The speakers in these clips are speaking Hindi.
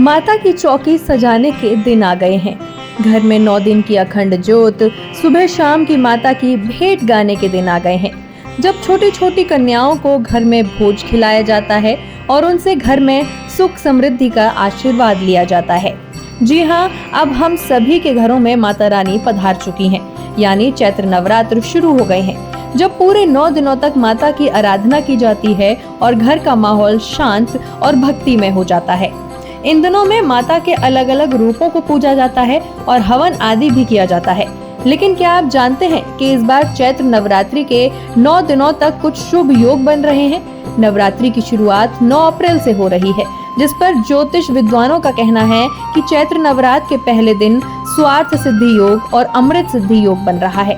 माता की चौकी सजाने के दिन आ गए हैं। घर में 9 दिन की अखंड ज्योत, सुबह शाम की माता की भेंट गाने के दिन आ गए हैं, जब छोटी छोटी कन्याओं को घर में भोज खिलाया जाता है और उनसे घर में सुख समृद्धि का आशीर्वाद लिया जाता है। जी हाँ, अब हम सभी के घरों में माता रानी पधार चुकी हैं, यानी चैत्र नवरात्र शुरू हो गए हैं, जब पूरे 9 दिनों तक माता की आराधना की जाती है और घर का माहौल शांत और भक्तिमय हो जाता है। इन दिनों में माता के अलग अलग रूपों को पूजा जाता है और हवन आदि भी किया जाता है। लेकिन क्या आप जानते हैं कि इस बार चैत्र नवरात्रि के 9 दिनों तक कुछ शुभ योग बन रहे हैं। नवरात्रि की शुरुआत 9 अप्रैल से हो रही है, जिस पर ज्योतिष विद्वानों का कहना है कि चैत्र नवरात्र के पहले दिन स्वार्थ सिद्धि योग और अमृत सिद्धि योग बन रहा है,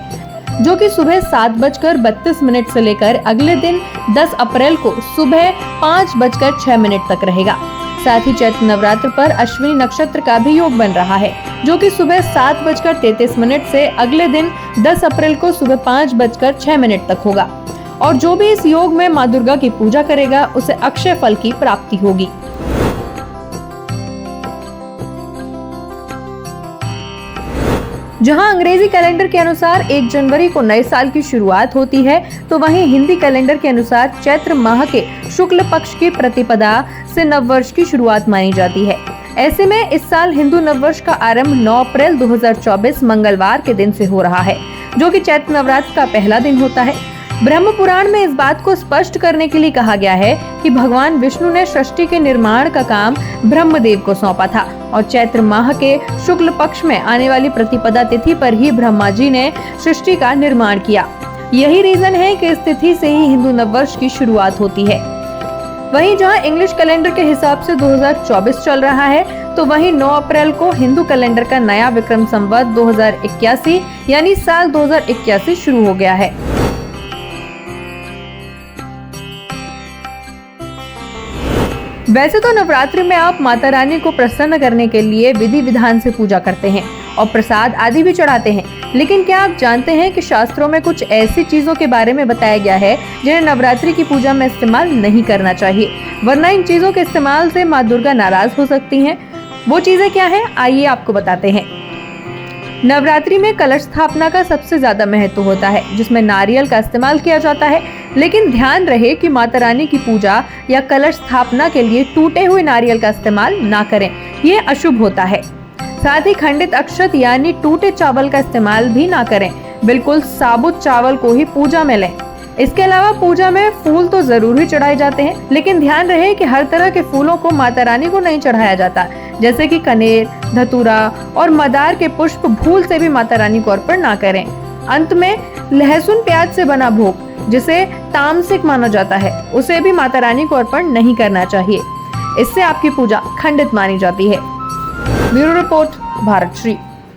जो कि सुबह 7:32 से लेकर अगले दिन 10 अप्रैल को सुबह 5:06 तक रहेगा। साथ ही चैत्र नवरात्र पर अश्विनी नक्षत्र का भी योग बन रहा है, जो कि सुबह 7:33 से अगले दिन 10 अप्रैल को सुबह 5:06 तक होगा। और जो भी इस योग में माँ दुर्गा की पूजा करेगा, उसे अक्षय फल की प्राप्ति होगी। जहां अंग्रेजी कैलेंडर के अनुसार 1 जनवरी को नए साल की शुरुआत होती है, तो वहीं हिंदी कैलेंडर के अनुसार चैत्र माह के शुक्ल पक्ष की प्रतिपदा से नववर्ष की शुरुआत मानी जाती है। ऐसे में इस साल हिंदू नववर्ष का आरंभ 9 अप्रैल 2024 मंगलवार के दिन से हो रहा है, जो कि चैत्र नवरात्र का पहला दिन होता है। ब्रह्म पुराण में इस बात को स्पष्ट करने के लिए कहा गया है कि भगवान विष्णु ने सृष्टि के निर्माण का काम ब्रह्मदेव को सौंपा था और चैत्र माह के शुक्ल पक्ष में आने वाली प्रतिपदा तिथि पर ही ब्रह्मा जी ने सृष्टि का निर्माण किया। यही रीजन है कि इस तिथि से ही हिंदू नववर्ष की शुरुआत होती है। वहीं जहां इंग्लिश कैलेंडर के हिसाब से 2024 चल रहा है, तो वहीं 9 अप्रैल को हिंदू कैलेंडर का नया विक्रम संवत 2081 यानी साल 2081 शुरू हो गया है। वैसे तो नवरात्रि में आप माता रानी को प्रसन्न करने के लिए विधि विधान से पूजा करते हैं और प्रसाद आदि भी चढ़ाते हैं, लेकिन क्या आप जानते हैं कि शास्त्रों में कुछ ऐसी चीजों के बारे में बताया गया है जिन्हें नवरात्रि की पूजा में इस्तेमाल नहीं करना चाहिए, वरना इन चीजों के इस्तेमाल से माँ दुर्गा नाराज हो सकती हैं। वो चीजें क्या है, आइए आपको बताते हैं। नवरात्रि में कलश स्थापना का सबसे ज्यादा महत्व होता है, जिसमें नारियल का इस्तेमाल किया जाता है। लेकिन ध्यान रहे कि माता रानी की पूजा या कलश स्थापना के लिए टूटे हुए नारियल का इस्तेमाल ना करें, ये अशुभ होता है। साथ ही खंडित अक्षत यानी टूटे चावल का इस्तेमाल भी ना करें, बिल्कुल साबुत चावल को ही पूजा में लें। इसके अलावा पूजा में फूल तो जरूर ही चढ़ाए जाते हैं, लेकिन ध्यान रहे कि हर तरह के फूलों को माता रानी को नहीं चढ़ाया जाता, जैसे कि कनेर, धतूरा और मदार के पुष्प भूल से भी माता रानी को अर्पण ना करें। अंत में लहसुन प्याज से बना भोग, जिसे तामसिक माना जाता है, उसे भी माता रानी को अर्पण नहीं करना चाहिए। इससे आपकी पूजा खंडित मानी जाती है। Bureau report, Bharat Shri.